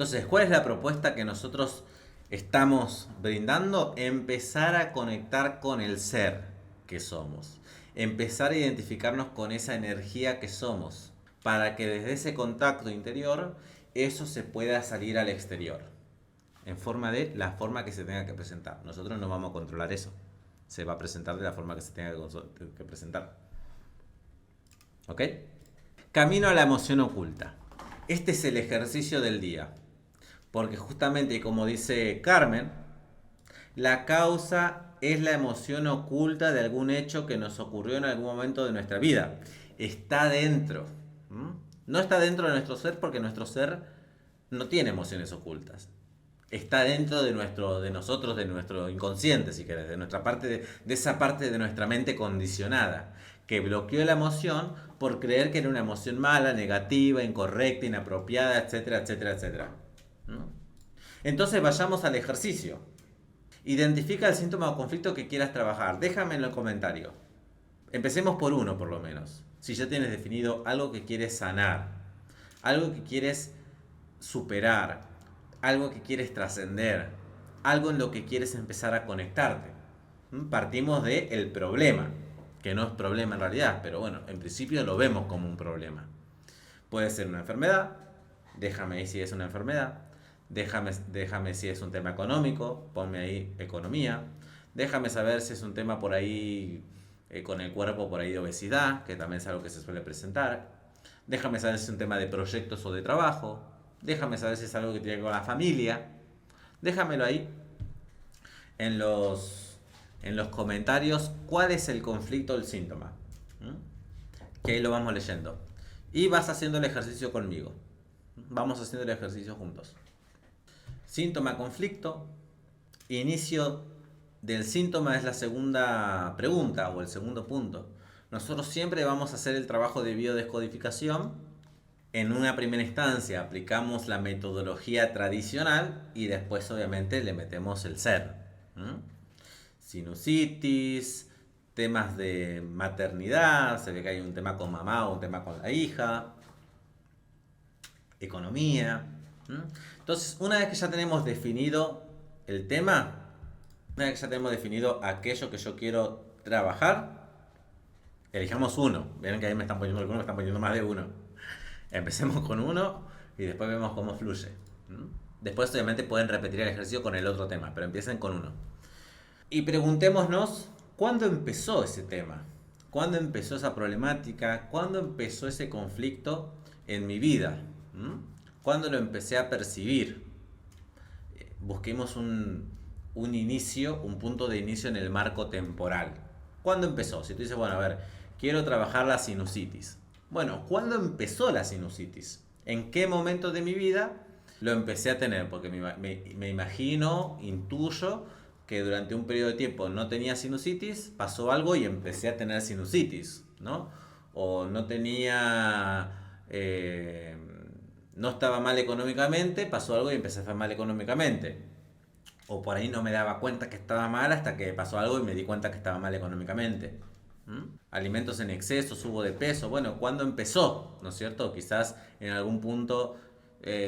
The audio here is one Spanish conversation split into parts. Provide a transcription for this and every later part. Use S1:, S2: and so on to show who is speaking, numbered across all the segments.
S1: Entonces, ¿cuál es la propuesta que nosotros estamos brindando? Empezar a conectar con el ser que somos. Empezar a identificarnos con esa energía que somos. Para que desde ese contacto interior, eso se pueda salir al exterior. En forma de la forma que se tenga que presentar. Nosotros no vamos a controlar eso. Se va a presentar de la forma que se tenga que presentar. ¿Ok? Camino a la emoción oculta. Este es el ejercicio del día. Porque justamente, como dice Carmen, la causa es la emoción oculta de algún hecho que nos ocurrió en algún momento de nuestra vida. Está dentro. ¿Mm? No está dentro de nuestro ser porque nuestro ser no tiene emociones ocultas. Está dentro de nosotros, de nuestro inconsciente, si querés, de nuestra parte, de esa parte de nuestra mente condicionada, que bloqueó la emoción por creer que era una emoción mala, negativa, incorrecta, inapropiada, etcétera, etcétera, etcétera. ¿No? Entonces vayamos al ejercicio. Identifica el síntoma o conflicto que quieras trabajar. Déjame en los comentarios. Empecemos por uno, por lo menos. Si ya tienes definido algo que quieres sanar, algo que quieres superar, algo que quieres trascender, algo en lo que quieres empezar a conectarte. Partimos de el problema, que no es problema en realidad, pero bueno, en principio lo vemos como un problema. Puede ser una enfermedad, déjame ahí si es una enfermedad, déjame si es un tema económico, ponme ahí economía, déjame saber si es un tema por ahí con el cuerpo por ahí de obesidad, que también es algo que se suele presentar, déjame saber si es un tema de proyectos o de trabajo, déjame saber si es algo que tiene que ver con la familia, déjamelo ahí en los comentarios cuál es el conflicto o el síntoma. Que ahí lo vamos leyendo. Y vas haciendo el ejercicio conmigo. Vamos haciendo el ejercicio juntos. Síntoma, conflicto. Inicio del síntoma es la segunda pregunta o el segundo punto. Nosotros siempre vamos a hacer el trabajo de biodescodificación. En una primera instancia aplicamos la metodología tradicional y después obviamente le metemos el ser. Sinusitis, temas de maternidad, se ve que hay un tema con mamá o un tema con la hija, economía. Entonces, una vez que ya tenemos definido el tema, una vez que ya tenemos definido aquello que yo quiero trabajar, elijamos uno. Ven que ahí me están poniendo algunos, me están poniendo más de uno. Empecemos con uno y después vemos cómo fluye. Después obviamente pueden repetir el ejercicio con el otro tema, pero empiecen con uno. Y preguntémonos, ¿cuándo empezó ese tema? ¿Cuándo empezó esa problemática? ¿Cuándo empezó ese conflicto en mi vida? ¿Cuándo lo empecé a percibir? Busquemos un inicio, un punto de inicio en el marco temporal. ¿Cuándo empezó? Si tú dices, bueno, a ver, quiero trabajar la sinusitis. Bueno, ¿cuándo empezó la sinusitis? ¿En qué momento de mi vida lo empecé a tener? Porque me imagino, intuyo, que durante un periodo de tiempo no tenía sinusitis, pasó algo y empecé a tener sinusitis, ¿no? O no tenía... no estaba mal económicamente, pasó algo y empecé a estar mal económicamente. O por ahí no me daba cuenta que estaba mal hasta que pasó algo y me di cuenta que estaba mal económicamente. Alimentos en exceso, subo de peso. Bueno, ¿cuándo empezó? ¿No es cierto? Quizás en algún punto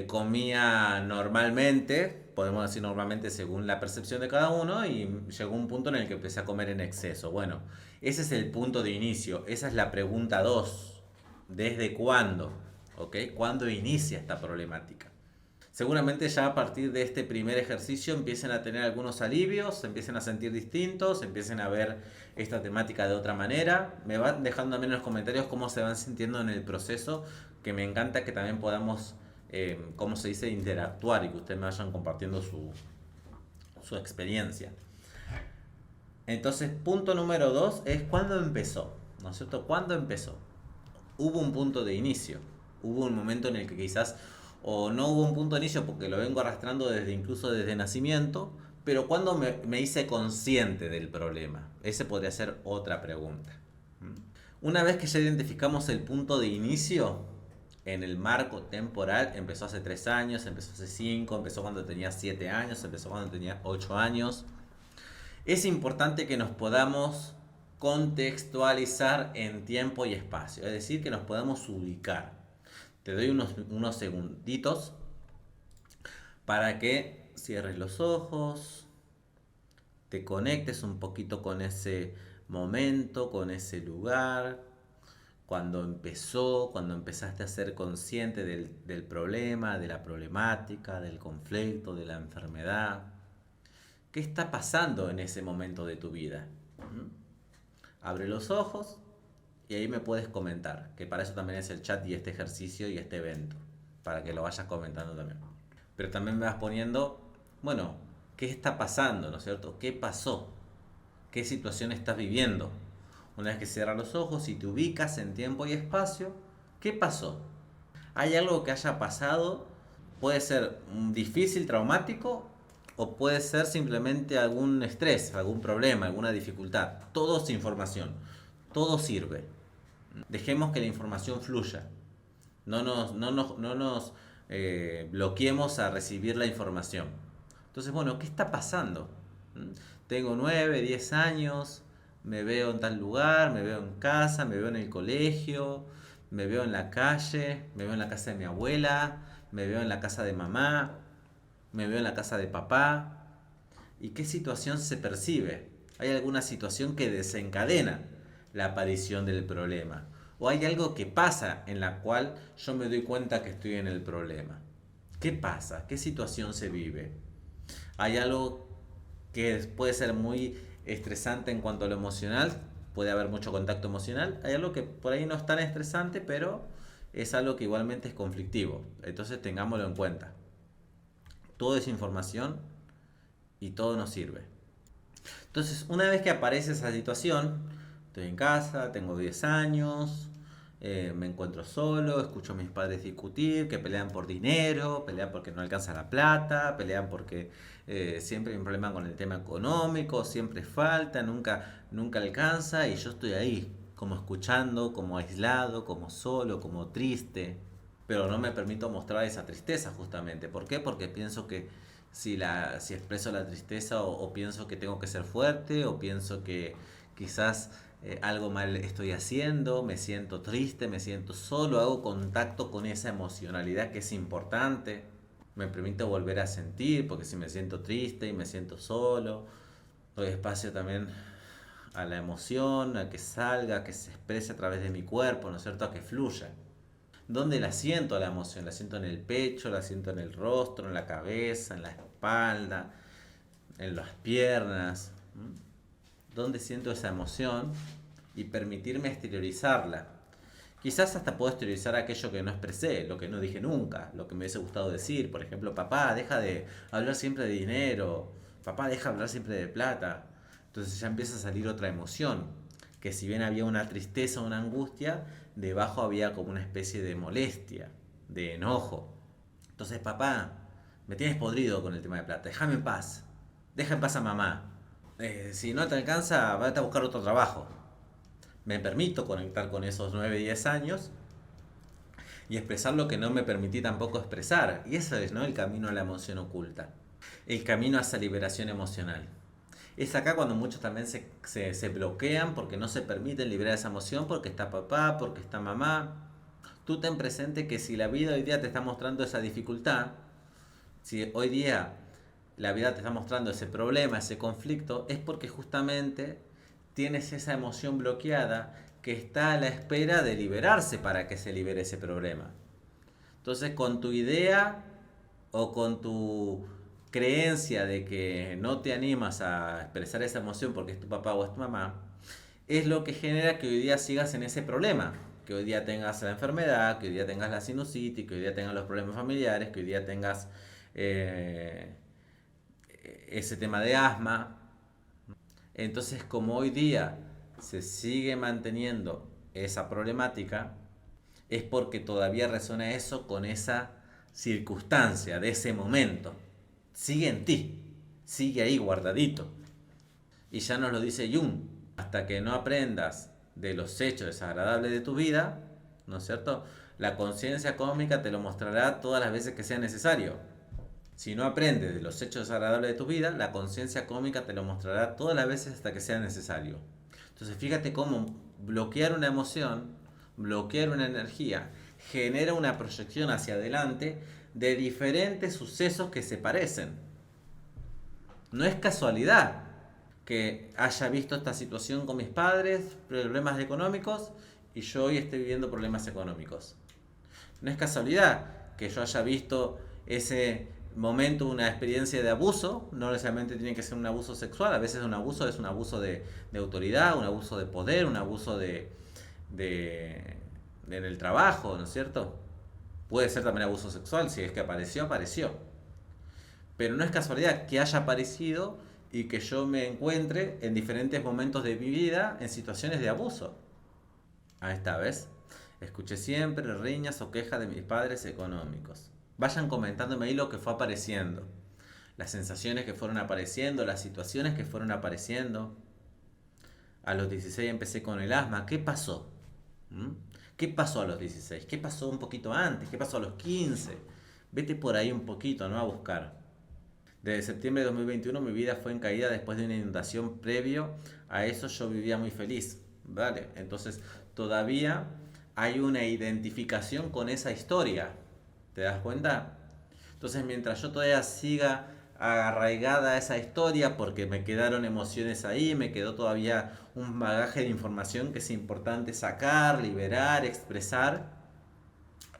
S1: comía normalmente, podemos decir normalmente según la percepción de cada uno, y llegó un punto en el que empecé a comer en exceso. Bueno, ese es el punto de inicio. Esa es la pregunta 2. ¿Desde cuándo? ¿Ok? ¿Cuándo inicia esta problemática? Seguramente ya a partir de este primer ejercicio empiecen a tener algunos alivios, se empiecen a sentir distintos, empiecen a ver esta temática de otra manera. Me van dejando también en los comentarios cómo se van sintiendo en el proceso, que me encanta que también podamos, ¿cómo se dice?, interactuar y que ustedes me vayan compartiendo su experiencia. Entonces, punto número 2 es cuándo empezó, ¿no es cierto? ¿Cuándo empezó? Hubo un punto de inicio, hubo un momento en el que quizás o no hubo un punto de inicio porque lo vengo arrastrando incluso desde nacimiento, pero cuando me hice consciente del problema, ese podría ser otra pregunta. Una vez que ya identificamos el punto de inicio en el marco temporal, empezó hace 3 años, empezó hace 5, empezó cuando tenía 7 años, empezó cuando tenía 8 años, es importante que nos podamos contextualizar en tiempo y espacio, es decir, que nos podamos ubicar. Te doy unos segunditos para que cierres los ojos, te conectes un poquito con ese momento, con ese lugar, cuando empezó, cuando empezaste a ser consciente del problema, de la problemática, del conflicto, de la enfermedad. ¿Qué está pasando en ese momento de tu vida? ¿Mm? Abre los ojos y ahí me puedes comentar, que para eso también es el chat y este ejercicio y este evento, para que lo vayas comentando también. Pero también me vas poniendo, bueno, ¿qué está pasando, no es cierto? ¿Qué pasó? ¿Qué situación estás viviendo? Una vez que cierras los ojos y te ubicas en tiempo y espacio, ¿qué pasó? ¿Hay algo que haya pasado? Puede ser difícil, traumático, o puede ser simplemente algún estrés, algún problema, alguna dificultad. Todo es información, todo sirve. Dejemos que la información fluya. No nos bloqueemos a recibir la información. Entonces, bueno, ¿qué está pasando? ¿Mm? Tengo 9, 10 años, me veo en tal lugar, me veo en casa, me veo en el colegio, me veo en la calle, me veo en la casa de mi abuela, me veo en la casa de mamá, me veo en la casa de papá. ¿Y qué situación se percibe? ¿Hay alguna situación que desencadena la aparición del problema? ¿O hay algo que pasa en la cual yo me doy cuenta que estoy en el problema? ¿Qué pasa? ¿Qué situación se vive? ¿Hay algo que puede ser muy estresante en cuanto a lo emocional? Puede haber mucho contacto emocional. Hay algo que por ahí no es tan estresante, pero es algo que igualmente es conflictivo. Entonces tengámoslo en cuenta. Todo es información y todo nos sirve. Entonces, una vez que aparece esa situación, estoy en casa, tengo 10 años, me encuentro solo, escucho a mis padres discutir, que pelean por dinero, pelean porque no alcanza la plata, pelean porque siempre hay un problema con el tema económico, siempre falta, nunca alcanza, y yo estoy ahí, como escuchando, como aislado, como solo, como triste, pero no me permito mostrar esa tristeza justamente. ¿Por qué? Porque pienso que si expreso la tristeza o pienso que tengo que ser fuerte o pienso que quizás algo mal estoy haciendo, me siento triste, me siento solo, hago contacto con esa emocionalidad que es importante, me permito volver a sentir, porque si me siento triste y me siento solo, doy espacio también a la emoción, a que salga, a que se exprese a través de mi cuerpo, ¿no es cierto?, a que fluya. ¿Dónde la siento la emoción? La siento en el pecho, la siento en el rostro, en la cabeza, en la espalda, en las piernas. ¿Dónde siento esa emoción? Y permitirme exteriorizarla. Quizás hasta puedo exteriorizar aquello que no expresé, lo que no dije nunca, lo que me hubiese gustado decir. Por ejemplo, papá, deja de hablar siempre de dinero. Papá, deja de hablar siempre de plata. Entonces ya empieza a salir otra emoción, que si bien había una tristeza, una angustia, debajo había como una especie de molestia, de enojo. Entonces, papá, me tienes podrido con el tema de plata, déjame en paz, deja en paz a mamá. Si no te alcanza, vete a buscar otro trabajo. Me permito conectar con esos 9 10 años y expresar lo que no me permití tampoco expresar. Y eso es, ¿no?, el camino a la emoción oculta, el camino a esa liberación emocional. Es acá cuando muchos también se bloquean porque no se permiten liberar esa emoción, porque está papá, porque está mamá. Tú ten presente que si la vida hoy día te está mostrando esa dificultad, si hoy día la vida te está mostrando ese problema, ese conflicto, es porque justamente tienes esa emoción bloqueada que está a la espera de liberarse para que se libere ese problema. Entonces, con tu idea o con tu creencia de que no te animas a expresar esa emoción porque es tu papá o es tu mamá, es lo que genera que hoy día sigas en ese problema. Que hoy día tengas la enfermedad, que hoy día tengas la sinusitis, que hoy día tengas los problemas familiares, que hoy día tengas eh, ese tema de asma. Entonces, como hoy día se sigue manteniendo esa problemática, es porque todavía resuena eso con esa circunstancia de ese momento. Sigue en ti, sigue ahí guardadito. Y ya nos lo dice Jung, hasta que no aprendas de los hechos desagradables de tu vida, ¿no es cierto?, la conciencia cósmica te lo mostrará todas las veces que sea necesario. Si no aprendes de los hechos desagradables de tu vida, la conciencia cósmica te lo mostrará todas las veces hasta que sea necesario. Entonces fíjate cómo bloquear una emoción, bloquear una energía, genera una proyección hacia adelante de diferentes sucesos que se parecen. No es casualidad que haya visto esta situación con mis padres, problemas económicos, y yo hoy esté viviendo problemas económicos. No es casualidad que yo haya visto ese momento, una experiencia de abuso, no necesariamente tiene que ser un abuso sexual, a veces un abuso es un abuso de autoridad, un abuso de poder, un abuso en el trabajo, ¿no es cierto? Puede ser también abuso sexual, si es que apareció, apareció. Pero no es casualidad que haya aparecido y que yo me encuentre en diferentes momentos de mi vida en situaciones de abuso. Ahí está, ¿ves? Escuché siempre riñas o quejas de mis padres económicos. Vayan comentándome ahí lo que fue apareciendo. Las sensaciones que fueron apareciendo, las situaciones que fueron apareciendo. A los 16 empecé con el asma. ¿Qué pasó? ¿Mm? ¿Qué pasó a los 16? ¿Qué pasó un poquito antes? ¿Qué pasó a los 15? Vete por ahí un poquito, ¿no? A buscar. Desde septiembre de 2021 mi vida fue en caída después de una inundación. Previo a eso yo vivía muy feliz. ¿Vale? Entonces todavía hay una identificación con esa historia. ¿Te das cuenta? Entonces mientras yo todavía siga arraigada a esa historia porque me quedaron emociones ahí, me quedó todavía un bagaje de información que es importante sacar, liberar, expresar,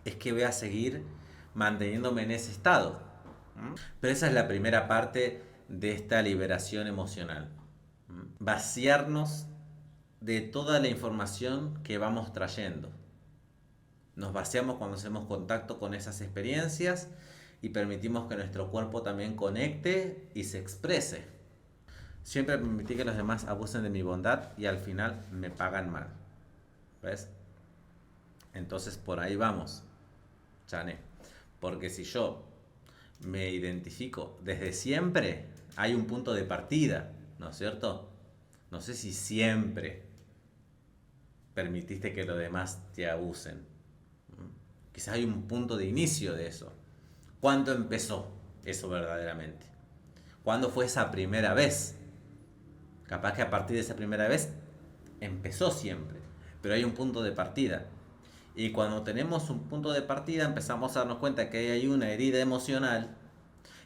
S1: es que voy a seguir manteniéndome en ese estado. ¿Mm? Pero esa es la primera parte de esta liberación emocional. ¿Mm? Vaciarnos de toda la información que vamos trayendo. Nos vaciamos cuando hacemos contacto con esas experiencias y permitimos que nuestro cuerpo también conecte y se exprese. Siempre permití que los demás abusen de mi bondad y al final me pagan mal. ¿Ves? Entonces por ahí vamos, Chane. Porque si yo me identifico desde siempre, hay un punto de partida, ¿no es cierto? No sé si siempre permitiste que los demás te abusen. Quizás hay un punto de inicio de eso. ¿Cuándo empezó eso verdaderamente? ¿Cuándo fue esa primera vez? Capaz que a partir de esa primera vez empezó siempre, pero hay un punto de partida. Y cuando tenemos un punto de partida empezamos a darnos cuenta que hay una herida emocional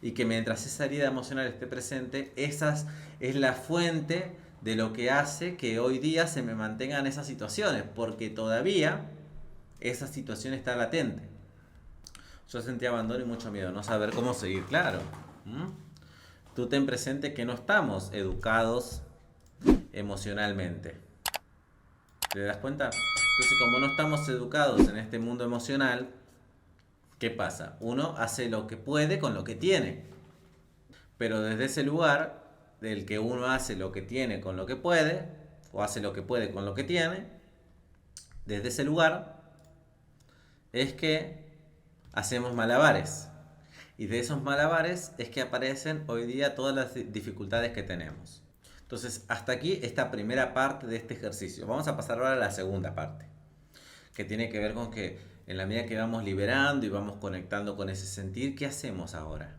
S1: y que mientras esa herida emocional esté presente, esa es la fuente de lo que hace que hoy día se me mantengan esas situaciones, porque todavía esa situación está latente. Yo sentí abandono y mucho miedo, no saber cómo seguir, claro. ¿Mm? Tú ten presente que no estamos educados emocionalmente. ¿Te das cuenta? Entonces, como no estamos educados en este mundo emocional, ¿qué pasa? Uno hace lo que puede con lo que tiene. Pero desde ese lugar, del que uno hace lo que tiene con lo que puede, o hace lo que puede con lo que tiene, desde ese lugar es que hacemos malabares. Y de esos malabares es que aparecen hoy día todas las dificultades que tenemos. Entonces, hasta aquí esta primera parte de este ejercicio. Vamos a pasar ahora a la segunda parte, que tiene que ver con que en la medida que vamos liberando y vamos conectando con ese sentir, ¿qué hacemos ahora?